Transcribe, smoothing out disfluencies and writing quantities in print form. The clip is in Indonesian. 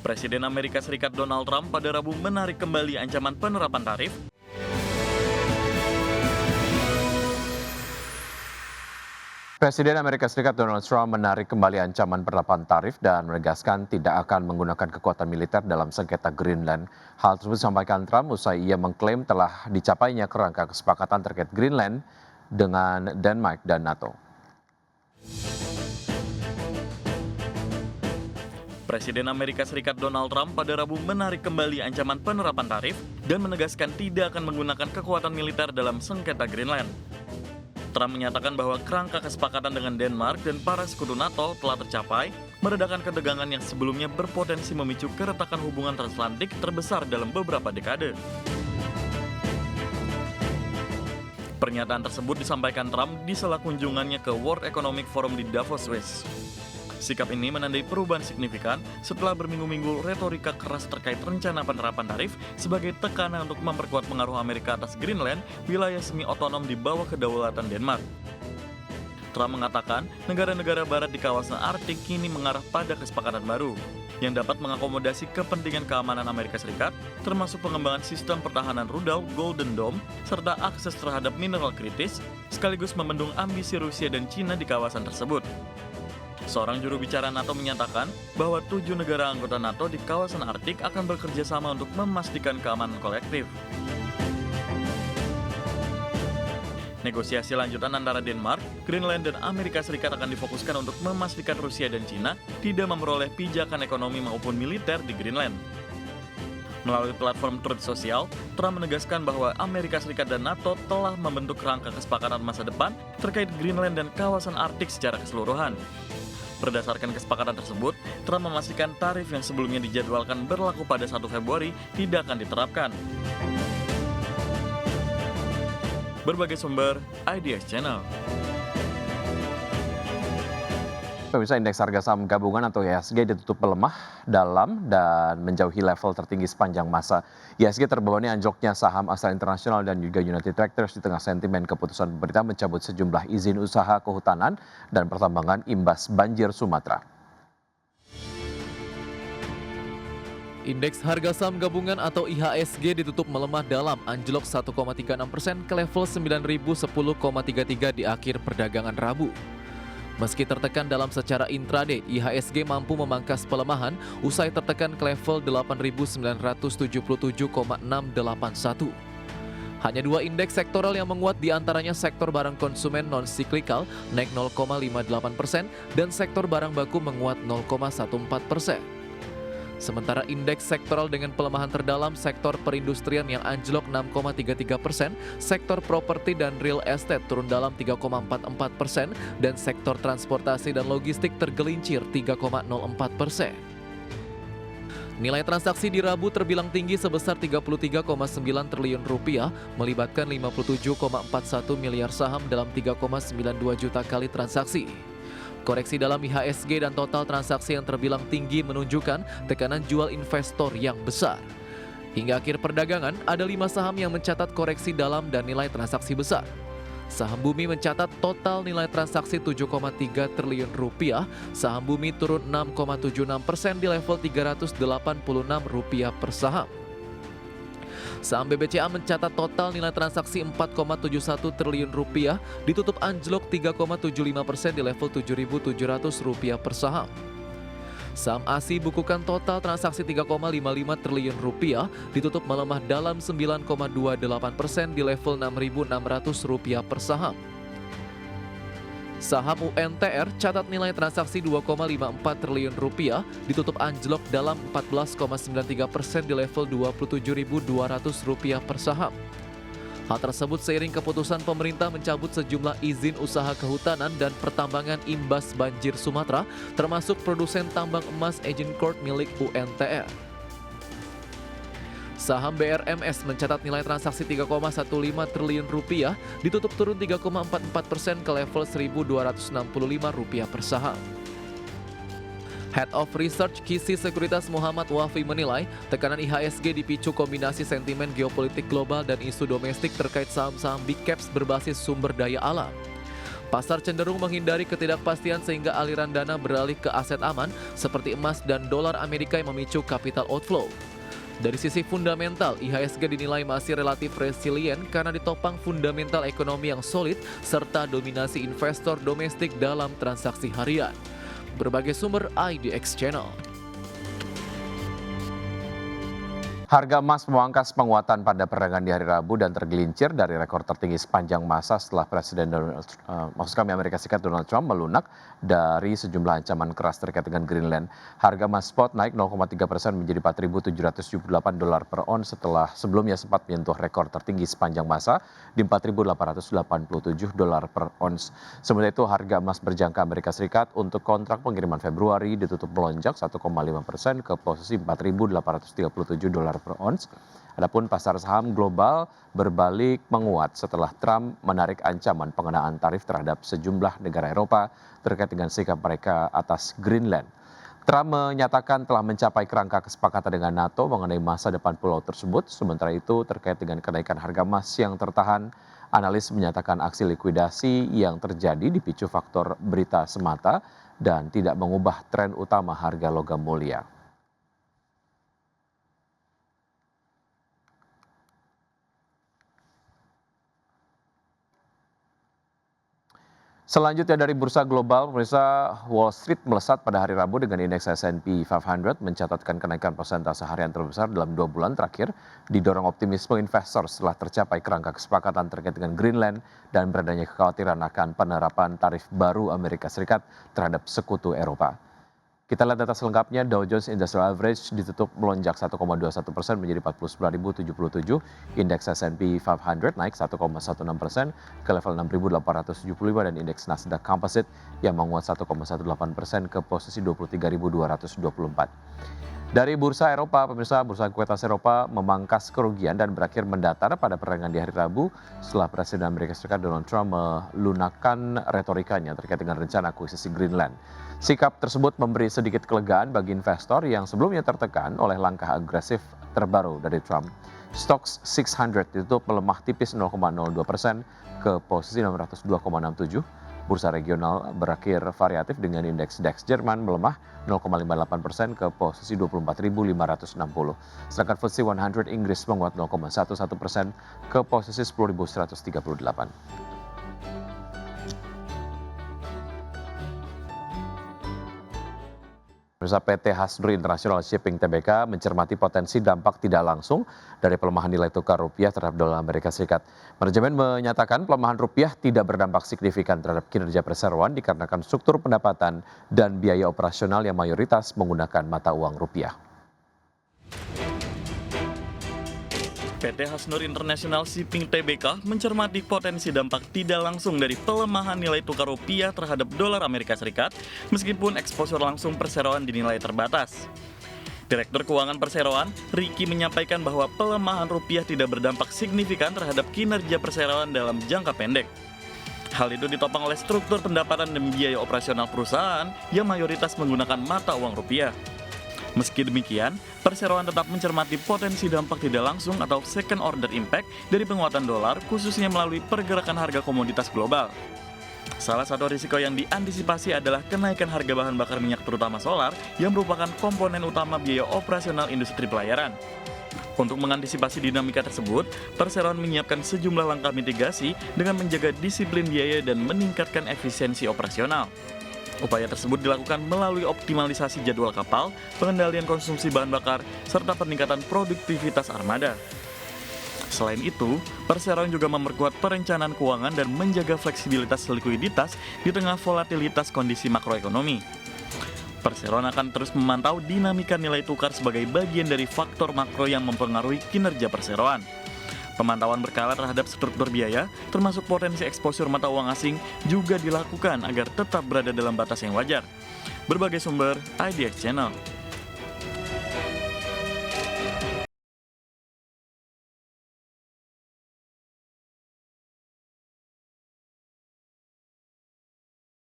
Presiden Amerika Serikat Donald Trump pada Rabu menarik kembali ancaman penerapan tarif. Presiden Amerika Serikat Donald Trump menarik kembali ancaman penerapan tarif dan menegaskan tidak akan menggunakan kekuatan militer dalam sengketa Greenland. Hal tersebut disampaikan Trump usai ia mengklaim telah dicapainya kerangka kesepakatan terkait Greenland dengan Denmark dan NATO. Presiden Amerika Serikat Donald Trump pada Rabu menarik kembali ancaman penerapan tarif dan menegaskan tidak akan menggunakan kekuatan militer dalam sengketa Greenland. Trump menyatakan bahwa kerangka kesepakatan dengan Denmark dan para sekutu NATO telah tercapai, meredakan ketegangan yang sebelumnya berpotensi memicu keretakan hubungan transatlantik terbesar dalam beberapa dekade. Pernyataan tersebut disampaikan Trump di sela kunjungannya ke World Economic Forum di Davos, Swiss. Sikap ini menandai perubahan signifikan setelah berminggu-minggu retorika keras terkait rencana penerapan tarif sebagai tekanan untuk memperkuat pengaruh Amerika atas Greenland, wilayah semi-otonom di bawah kedaulatan Denmark. Trump mengatakan negara-negara barat di kawasan Arktik kini mengarah pada kesepakatan baru yang dapat mengakomodasi kepentingan keamanan Amerika Serikat, termasuk pengembangan sistem pertahanan rudal Golden Dome, serta akses terhadap mineral kritis, sekaligus membendung ambisi Rusia dan Cina di kawasan tersebut. Seorang juru bicara NATO menyatakan bahwa 7 negara anggota NATO di kawasan Arktik akan bekerja sama untuk memastikan keamanan kolektif. Negosiasi lanjutan antara Denmark, Greenland, dan Amerika Serikat akan difokuskan untuk memastikan Rusia dan Cina tidak memperoleh pijakan ekonomi maupun militer di Greenland. Melalui platform Truth Social, Trump menegaskan bahwa Amerika Serikat dan NATO telah membentuk rangka kesepakatan masa depan terkait Greenland dan kawasan Arktik secara keseluruhan. Berdasarkan kesepakatan tersebut, Trump memastikan tarif yang sebelumnya dijadwalkan berlaku pada 1 Februari tidak akan diterapkan. Berbagai sumber, IDX Channel. Pemirsa, indeks harga saham gabungan atau IHSG ditutup melemah dalam dan menjauhi level tertinggi sepanjang masa. IHSG terbebani anjloknya saham Astra International dan juga United Tractors di tengah sentimen keputusan pemerintah mencabut sejumlah izin usaha kehutanan dan pertambangan imbas banjir Sumatera. Indeks harga saham gabungan atau IHSG ditutup melemah dalam, anjlok 1,36% ke level 9.010,33 di akhir perdagangan Rabu. Meski tertekan dalam secara intraday, IHSG mampu memangkas pelemahan usai tertekan ke level 8.977,681. Hanya 2 indeks sektoral yang menguat, diantaranya sektor barang konsumen non-siklikal naik 0,58% dan sektor barang baku menguat 0,14%. Sementara indeks sektoral dengan pelemahan terdalam sektor perindustrian yang anjlok 6,33%, sektor properti dan real estate turun dalam 3,44%, dan sektor transportasi dan logistik tergelincir 3,04%. Nilai transaksi di Rabu terbilang tinggi sebesar 33,9 triliun rupiah, melibatkan 57,41 miliar saham dalam 3,92 juta kali transaksi. Koreksi dalam IHSG dan total transaksi yang terbilang tinggi menunjukkan tekanan jual investor yang besar. Hingga akhir perdagangan, ada 5 saham yang mencatat koreksi dalam dan nilai transaksi besar. Saham Bumi mencatat total nilai transaksi 7,3 triliun rupiah, saham Bumi turun 6,76% di level Rp386 per saham. Saham BBCA mencatat total nilai transaksi 4,71 triliun rupiah, ditutup anjlok 3,75% di level Rp7.700 per saham. Saham ASI bukukan total transaksi 3,55 triliun rupiah, ditutup melemah dalam 9,28% di level Rp6.600 per saham. Saham UNTR catat nilai transaksi 2,54 triliun rupiah, ditutup anjlok dalam 14,93% di level Rp27.200 per saham. Hal tersebut seiring keputusan pemerintah mencabut sejumlah izin usaha kehutanan dan pertambangan imbas banjir Sumatera, termasuk produsen tambang emas Agincourt milik UNTR. Saham BRMS mencatat nilai transaksi 3,15 triliun rupiah, ditutup turun 3,44% ke level Rp1.265 per saham. Head of Research Kisi Sekuritas Muhammad Wafi menilai tekanan IHSG dipicu kombinasi sentimen geopolitik global dan isu domestik terkait saham-saham big caps berbasis sumber daya alam. Pasar cenderung menghindari ketidakpastian sehingga aliran dana beralih ke aset aman seperti emas dan dolar Amerika yang memicu capital outflow. Dari sisi fundamental, IHSG dinilai masih relatif resilient karena ditopang fundamental ekonomi yang solid serta dominasi investor domestik dalam transaksi harian. Berbagai sumber IDX Channel. Harga emas memangkas penguatan pada perdagangan di hari Rabu dan tergelincir dari rekor tertinggi sepanjang masa setelah Amerika Serikat Donald Trump melunak dari sejumlah ancaman keras terkait dengan Greenland. Harga emas spot naik 0,3% menjadi $4.778 per ons setelah sebelumnya sempat menyentuh rekor tertinggi sepanjang masa di $4.887 per ons. Sementara itu harga emas berjangka Amerika Serikat untuk kontrak pengiriman Februari ditutup melonjak 1,5% ke posisi $4.837 per ons. Adapun pasar saham global berbalik menguat setelah Trump menarik ancaman pengenaan tarif terhadap sejumlah negara Eropa terkait dengan sikap mereka atas Greenland. Trump menyatakan telah mencapai kerangka kesepakatan dengan NATO mengenai masa depan pulau tersebut. Sementara itu terkait dengan kenaikan harga emas yang tertahan, analis menyatakan aksi likuidasi yang terjadi dipicu faktor berita semata dan tidak mengubah tren utama harga logam mulia. Selanjutnya dari bursa global, pemirsa, Wall Street melesat pada hari Rabu dengan indeks S&P 500 mencatatkan kenaikan persentase harian terbesar dalam 2 bulan terakhir, didorong optimisme investor setelah tercapai kerangka kesepakatan terkait dengan Greenland dan beradanya kekhawatiran akan penerapan tarif baru Amerika Serikat terhadap sekutu Eropa. Kita lihat data selengkapnya, Dow Jones Industrial Average ditutup melonjak 1,21% menjadi 49.077, indeks S&P 500 naik 1,16% ke level 6.875 dan indeks Nasdaq Composite yang menguat 1,18% ke posisi 23.224. Dari bursa Eropa, pemirsa, bursa ekuitas Eropa memangkas kerugian dan berakhir mendatar pada perdagangan di hari Rabu setelah Presiden Amerika Serikat Donald Trump melunakkan retorikanya terkait dengan rencana akuisisi Greenland. Sikap tersebut memberi sedikit kelegaan bagi investor yang sebelumnya tertekan oleh langkah agresif terbaru dari Trump. Stocks 600 ditutup melemah tipis 0,02% ke posisi 602,67. Bursa regional berakhir variatif dengan indeks DAX Jerman melemah 0,58% ke posisi 24.560. Sedangkan FTSE 100 Inggris menguat 0,11% ke posisi 10.138. PT Hasnuri International Shipping Tbk mencermati potensi dampak tidak langsung dari pelemahan nilai tukar rupiah terhadap dolar Amerika Serikat. Manajemen menyatakan pelemahan rupiah tidak berdampak signifikan terhadap kinerja perseroan dikarenakan struktur pendapatan dan biaya operasional yang mayoritas menggunakan mata uang rupiah. PT Hasnuri International Shipping Tbk mencermati potensi dampak tidak langsung dari pelemahan nilai tukar rupiah terhadap dolar Amerika Serikat meskipun eksposur langsung perseroan dinilai terbatas. Direktur Keuangan Perseroan, Ricky menyampaikan bahwa pelemahan rupiah tidak berdampak signifikan terhadap kinerja perseroan dalam jangka pendek. Hal itu ditopang oleh struktur pendapatan dan biaya operasional perusahaan yang mayoritas menggunakan mata uang rupiah. Meski demikian, perseroan tetap mencermati potensi dampak tidak langsung atau second order impact dari penguatan dolar khususnya melalui pergerakan harga komoditas global. Salah satu risiko yang diantisipasi adalah kenaikan harga bahan bakar minyak terutama solar yang merupakan komponen utama biaya operasional industri pelayaran. Untuk mengantisipasi dinamika tersebut, perseroan menyiapkan sejumlah langkah mitigasi dengan menjaga disiplin biaya dan meningkatkan efisiensi operasional. Upaya tersebut dilakukan melalui optimalisasi jadwal kapal, pengendalian konsumsi bahan bakar, serta peningkatan produktivitas armada. Selain itu, perseroan juga memperkuat perencanaan keuangan dan menjaga fleksibilitas likuiditas di tengah volatilitas kondisi makroekonomi. Perseroan akan terus memantau dinamika nilai tukar sebagai bagian dari faktor makro yang mempengaruhi kinerja perseroan. Pemantauan berkala terhadap struktur biaya, termasuk potensi eksposur mata uang asing, juga dilakukan agar tetap berada dalam batas yang wajar. Berbagai sumber, IDX Channel.